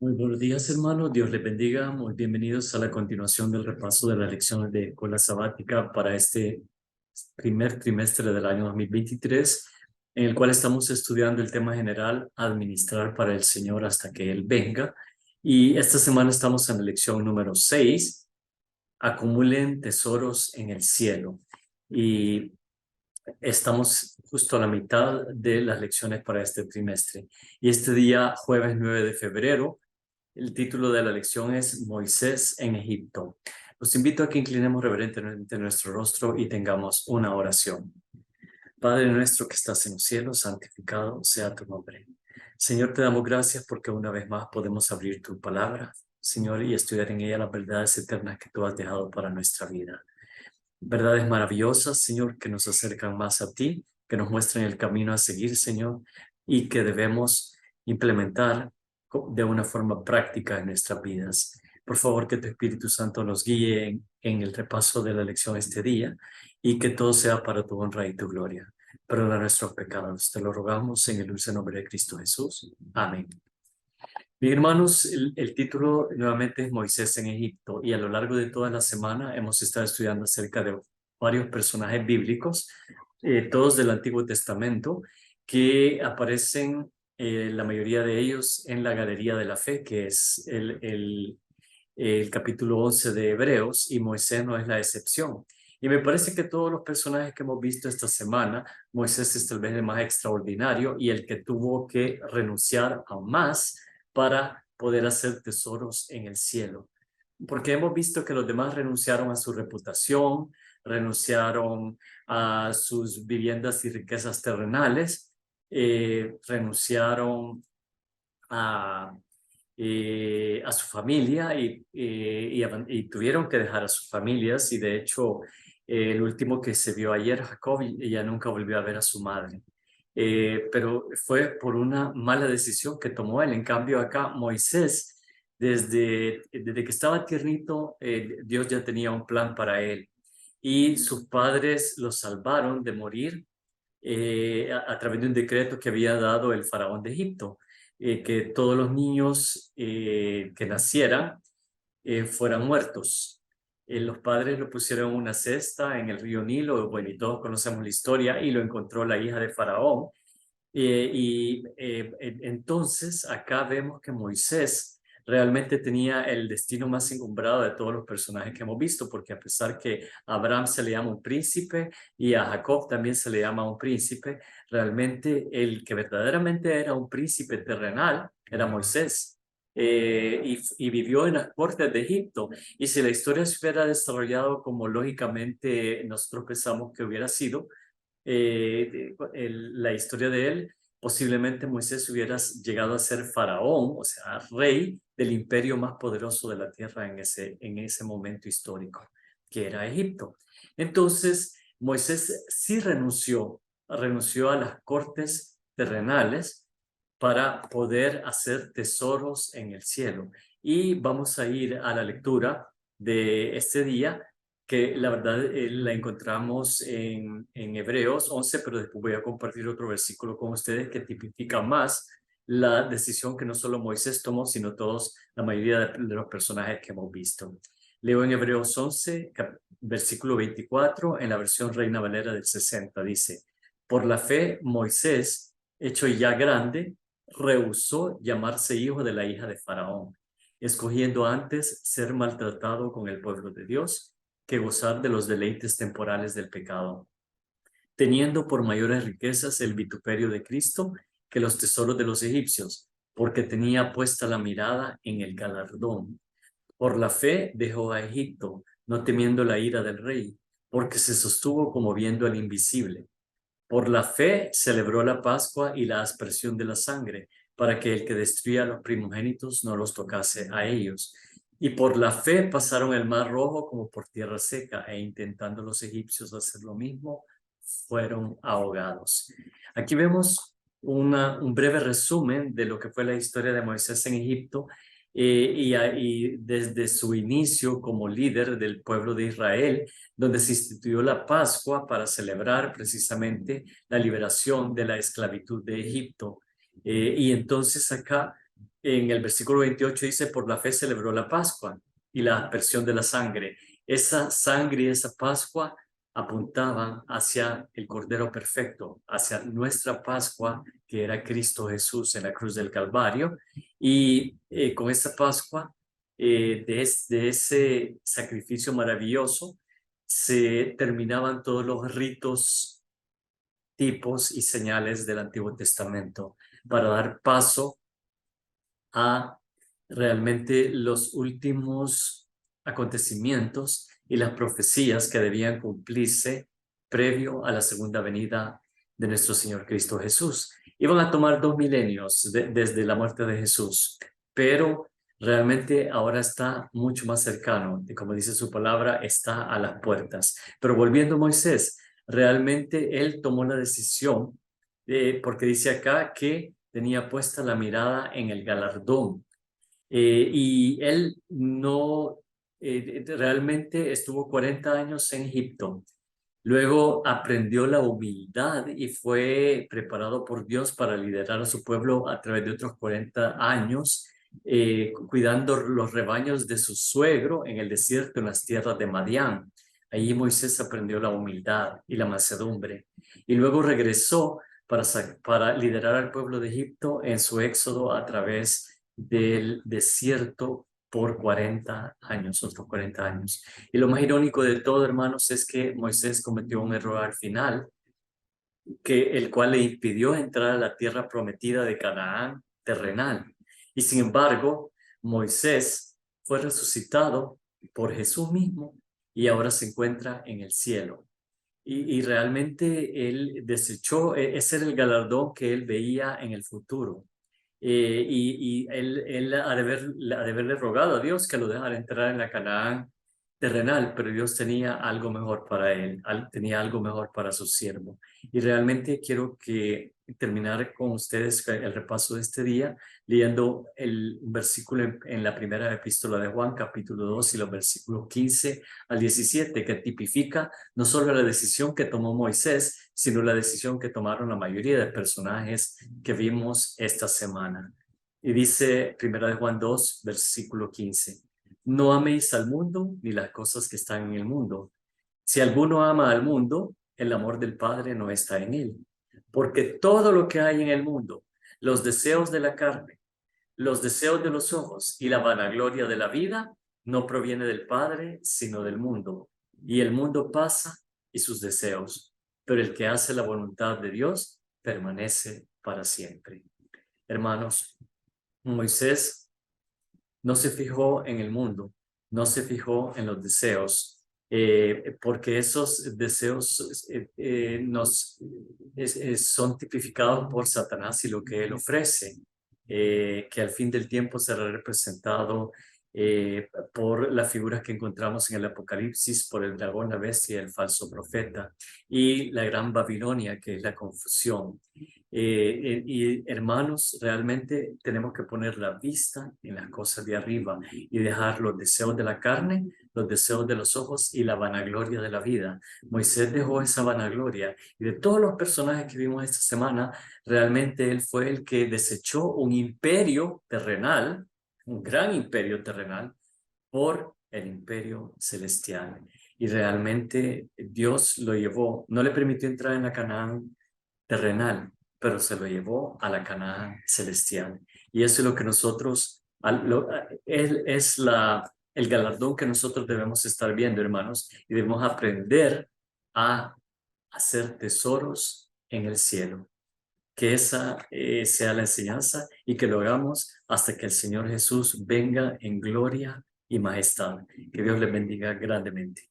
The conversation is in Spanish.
Muy buenos días, hermanos. Dios les bendiga. Muy bienvenidos a la continuación del repaso de las lecciones de escuela sabática para este primer trimestre del año 2023, en el cual estamos estudiando el tema general, administrar para el Señor hasta que Él venga. Y esta semana estamos en la lección número 6, acumulen tesoros en el cielo. Y estamos justo a la mitad de las lecciones para este trimestre. Y este día, jueves 9 de febrero, el título de la lección es Moisés en Egipto. Los invito a que inclinemos reverentemente nuestro rostro y tengamos una oración. Padre nuestro que estás en los cielos, santificado sea tu nombre. Señor, te damos gracias porque una vez más podemos abrir tu palabra, Señor, y estudiar en ella las verdades eternas que tú has dejado para nuestra vida. Verdades maravillosas, Señor, que nos acercan más a ti, que nos muestran el camino a seguir, Señor, y que debemos implementar de una forma práctica en nuestras vidas. Por favor, que tu Espíritu Santo nos guíe en el repaso de la lección este día y que todo sea para tu honra y tu gloria. Perdona nuestros pecados. Te lo rogamos en el dulce nombre de Cristo Jesús. Amén. Bien, hermanos, el título nuevamente es Moisés en Egipto y a lo largo de toda la semana hemos estado estudiando acerca de varios personajes bíblicos, todos del Antiguo Testamento, que aparecen, la mayoría de ellos, en la Galería de la Fe, que es el capítulo 11 de Hebreos, y Moisés no es la excepción. Y me parece que todos los personajes que hemos visto esta semana, Moisés es tal vez el más extraordinario y el que tuvo que renunciar a más para poder hacer tesoros en el cielo. Porque hemos visto que los demás renunciaron a su reputación, renunciaron a sus viviendas y riquezas terrenales, renunciaron a, a su familia y tuvieron que dejar a sus familias. Y de hecho, el último que se vio ayer, Jacob, ya nunca volvió a ver a su madre. Pero fue por una mala decisión que tomó él. En cambio, acá Moisés, desde que estaba tiernito, Dios ya tenía un plan para él. Y sus padres lo salvaron de morir a través de un decreto que había dado el faraón de Egipto, que todos los niños que nacieran fueran muertos. Los padres lo pusieron en una cesta en el río Nilo, bueno, y todos conocemos la historia, y lo encontró la hija de Faraón. Entonces acá vemos que Moisés realmente tenía el destino más encumbrado de todos los personajes que hemos visto, porque a pesar que a Abraham se le llama un príncipe y a Jacob también se le llama un príncipe, realmente el que verdaderamente era un príncipe terrenal era Moisés. Y vivió en las cortes de Egipto. Y si la historia se hubiera desarrollado como lógicamente nosotros pensamos que hubiera sido, la historia de él, posiblemente Moisés hubiera llegado a ser faraón, o sea, rey del imperio más poderoso de la tierra en ese momento histórico, que era Egipto. Entonces, Moisés sí renunció a las cortes terrenales para poder hacer tesoros en el cielo. Y vamos a ir a la lectura de este día, que la verdad la encontramos en Hebreos 11, pero después voy a compartir otro versículo con ustedes que tipifica más la decisión que no solo Moisés tomó, sino todos, la mayoría de los personajes que hemos visto. Leo en Hebreos 11, versículo 24, en la versión Reina Valera del 60, dice: por la fe, Moisés, hecho ya grande, rehusó llamarse hijo de la hija de Faraón, escogiendo antes ser maltratado con el pueblo de Dios que gozar de los deleites temporales del pecado, teniendo por mayores riquezas el vituperio de Cristo que los tesoros de los egipcios, porque tenía puesta la mirada en el galardón. Por la fe dejó a Egipto, no temiendo la ira del rey, porque se sostuvo como viendo al invisible. Por la fe celebró la Pascua y la aspersión de la sangre, para que el que destruía a los primogénitos no los tocase a ellos. Y por la fe pasaron el mar rojo como por tierra seca, e intentando los egipcios hacer lo mismo, fueron ahogados. Aquí vemos un breve resumen de lo que fue la historia de Moisés en Egipto, y desde su inicio como líder del pueblo de Israel, donde se instituyó la Pascua para celebrar precisamente la liberación de la esclavitud de Egipto. Y entonces acá en el versículo 28 dice, por la fe celebró la Pascua y la aspersión de la sangre. Esa sangre y esa Pascua apuntaban hacia el Cordero Perfecto, hacia nuestra Pascua, que era Cristo Jesús en la cruz del Calvario. Y con esa Pascua, de ese sacrificio maravilloso, se terminaban todos los ritos, tipos y señales del Antiguo Testamento para dar paso a realmente los últimos acontecimientos y las profecías que debían cumplirse previo a la segunda venida de nuestro Señor Cristo Jesús. Iban a tomar 2 milenios desde la muerte de Jesús, pero realmente ahora está mucho más cercano y, como dice su palabra, está a las puertas. Pero volviendo a Moisés, realmente él tomó la decisión, porque dice acá que tenía puesta la mirada en el galardón. Y él no realmente estuvo 40 años en Egipto. Luego aprendió la humildad y fue preparado por Dios para liderar a su pueblo a través de otros 40 años, cuidando los rebaños de su suegro en el desierto, en las tierras de Madián. Allí Moisés aprendió la humildad y la mansedumbre. Y luego regresó para liderar al pueblo de Egipto en su éxodo a través del desierto por 40 años, otros 40 años. Y lo más irónico de todo, hermanos, es que Moisés cometió un error al final, el cual le impidió entrar a la tierra prometida de Canaán terrenal. Y sin embargo, Moisés fue resucitado por Jesús mismo y ahora se encuentra en el cielo. Y realmente él desechó, ese era el galardón que él veía en el futuro. Y él ha de haberle rogado a Dios que lo dejara entrar en la Canaán terrenal, pero Dios tenía algo mejor para él, tenía algo mejor para su siervo. Y realmente quiero terminar con ustedes el repaso de este día, leyendo un versículo en la primera epístola de Juan, capítulo 2, y los versículos 15 al 17, que tipifica no solo la decisión que tomó Moisés, sino la decisión que tomaron la mayoría de personajes que vimos esta semana. Y dice primera de Juan 2, versículo 15. No améis al mundo ni las cosas que están en el mundo. Si alguno ama al mundo, el amor del Padre no está en él. Porque todo lo que hay en el mundo, los deseos de la carne, los deseos de los ojos y la vanagloria de la vida, no proviene del Padre, sino del mundo. Y el mundo pasa y sus deseos, pero el que hace la voluntad de Dios permanece para siempre. Hermanos, Moisés no se fijó en el mundo, no se fijó en los deseos, porque esos deseos son tipificados por Satanás y lo que él ofrece, que al fin del tiempo será representado por las figuras que encontramos en el Apocalipsis, por el dragón, la bestia y el falso profeta, y la gran Babilonia, que es la confusión. Y hermanos, realmente tenemos que poner la vista en las cosas de arriba y dejar los deseos de la carne, los deseos de los ojos y la vanagloria de la vida. Moisés dejó esa vanagloria, y de todos los personajes que vimos esta semana, realmente él fue el que desechó un imperio terrenal, un gran imperio terrenal, por el imperio celestial. Y realmente Dios lo llevó, no le permitió entrar en la Canaán terrenal, pero se lo llevó a la Canaán celestial. Y eso es lo que nosotros, el galardón que nosotros debemos estar viendo, hermanos, y debemos aprender a hacer tesoros en el cielo. Que esa sea la enseñanza y que lo hagamos hasta que el Señor Jesús venga en gloria y majestad. Que Dios le bendiga grandemente.